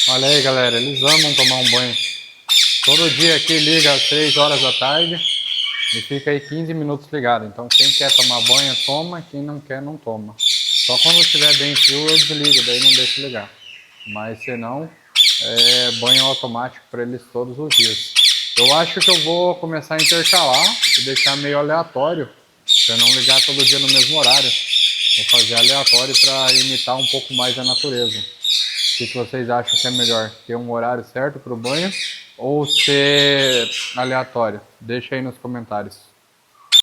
Olha aí, galera, eles amam tomar um banho. Todo dia aqui liga às 3 horas da tarde e fica aí 15 minutos ligado. Então quem quer tomar banho toma, quem não quer não toma. Só quando estiver bem frio eu desligo, daí não deixo ligar. Mas se não, é banho automático para eles todos os dias. Eu acho que eu vou começar a intercalar e deixar meio aleatório, para não ligar todo dia no mesmo horário. Vou fazer aleatório para imitar um pouco mais a natureza. O que vocês acham que é melhor? Ter um horário certo para o banho ou ser aleatório? Deixa aí nos comentários.